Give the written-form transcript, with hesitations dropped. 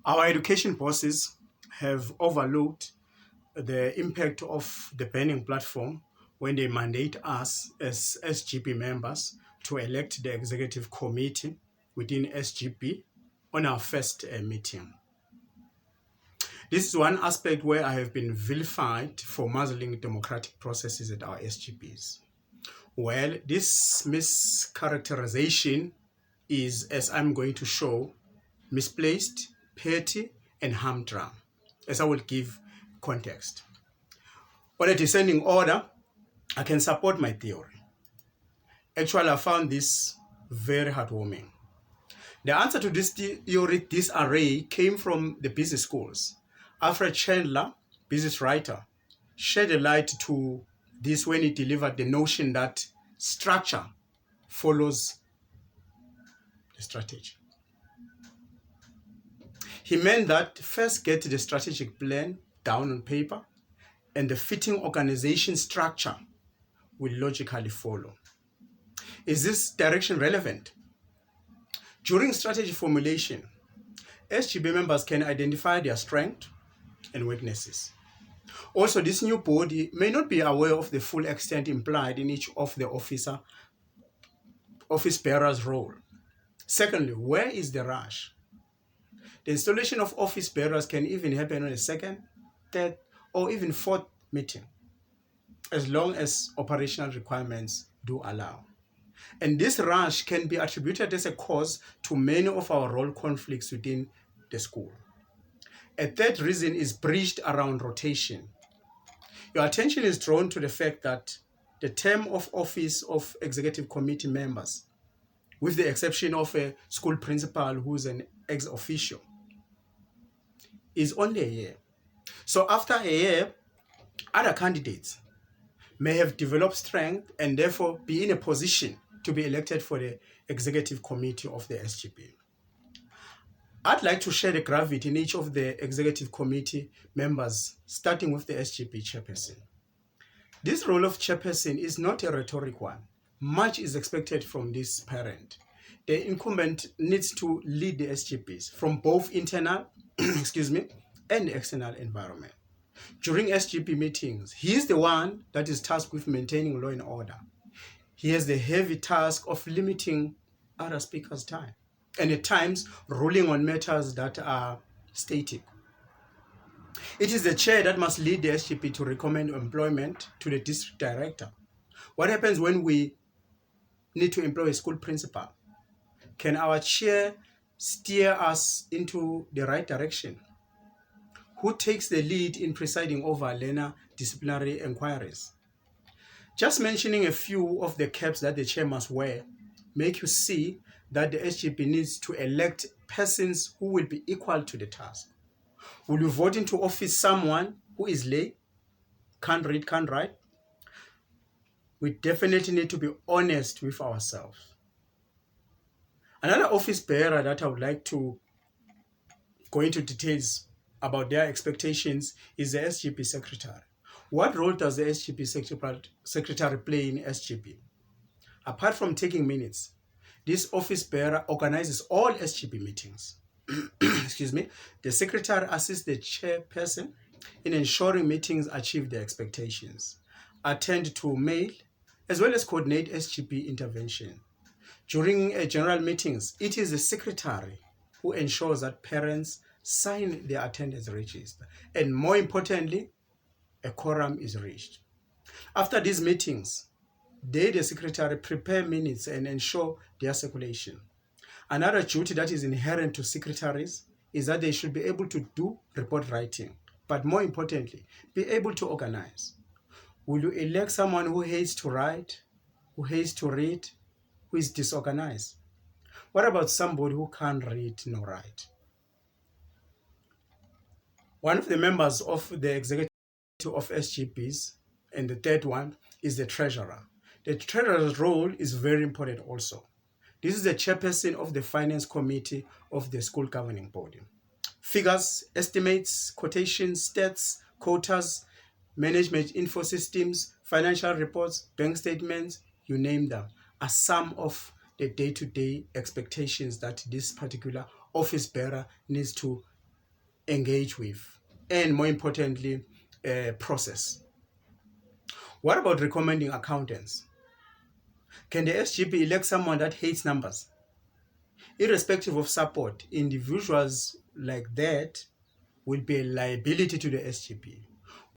Our education bosses have overlooked the impact of the banning platform when they mandate us as SGP members to elect the executive committee within SGP on our first meeting. This is one aspect where I have been vilified for muzzling democratic processes at our SGPs. Well, this mischaracterization is, as I'm going to show, misplaced, petty, and humdrum, as I will give context. On a descending order, I can support my theory. Actually, I found this very heartwarming. The answer to this theory disarray came from the business schools. Alfred Chandler, business writer, shed a light to this when he delivered the notion that structure follows the strategy. He meant that first get the strategic plan down on paper, and the fitting organization structure will logically follow. Is this direction relevant? During strategy formulation, SGB members can identify their strengths and weaknesses. Also, this new body may not be aware of the full extent implied in each of the office bearer's role. Secondly, where is the rush? The installation of office bearers can even happen on a second, third, or even fourth meeting, as long as operational requirements do allow. And this rush can be attributed as a cause to many of our role conflicts within the school. A third reason is breached around rotation. Your attention is drawn to the fact that the term of office of executive committee members, with the exception of a school principal who's an ex officio, is only a year. So after a year, other candidates may have developed strength and therefore be in a position to be elected for the executive committee of the SGP. I'd like to share the gravity in each of the executive committee members, starting with the SGP chairperson. This role of chairperson is not a rhetoric one. Much is expected from this parent. The incumbent needs to lead the SGPs from both internal and external environment. During SGP meetings, he is the one that is tasked with maintaining law and order. He has the heavy task of limiting other speakers' time, and at times ruling on matters that are static. It is the chair that must lead the SGP to recommend employment to the district director. What happens when we need to employ a school principal? Can our chair steer us into the right direction? Who takes the lead in presiding over learner disciplinary inquiries? Just mentioning a few of the caps that the chair must wear make you see that the SGP needs to elect persons who will be equal to the task. Will you vote into office someone who is lay, can't read, can't write? We definitely need to be honest with ourselves. Another office bearer that I would like to go into details about their expectations is the SGP secretary. What role does the SGP secretary play in SGP? Apart from taking minutes, this office bearer organizes all SGP meetings. The secretary assists the chairperson in ensuring meetings achieve their expectations, attend to mail, as well as coordinate SGP intervention. During general meetings, it is the secretary who ensures that parents sign their attendance register, and more importantly, a quorum is reached. After these meetings, the secretary prepare minutes and ensure their circulation. Another duty that is inherent to secretaries is that they should be able to do report writing, but more importantly, be able to organize. Will you elect someone who hates to write, who hates to read, who is disorganized? What about somebody who can't read nor write? One of the members of the executive of SGPs, and the third one, is the treasurer. The treasurer's role is very important also. This is the chairperson of the finance committee of the school governing body. Figures, estimates, quotations, stats, quotas, management info systems, financial reports, bank statements, you name them, are some of the day-to-day expectations that this particular office bearer needs to engage with, and more importantly, process. What about recommending accountants? Can the SGP elect someone that hates numbers? Irrespective of support, individuals like that will be a liability to the SGP.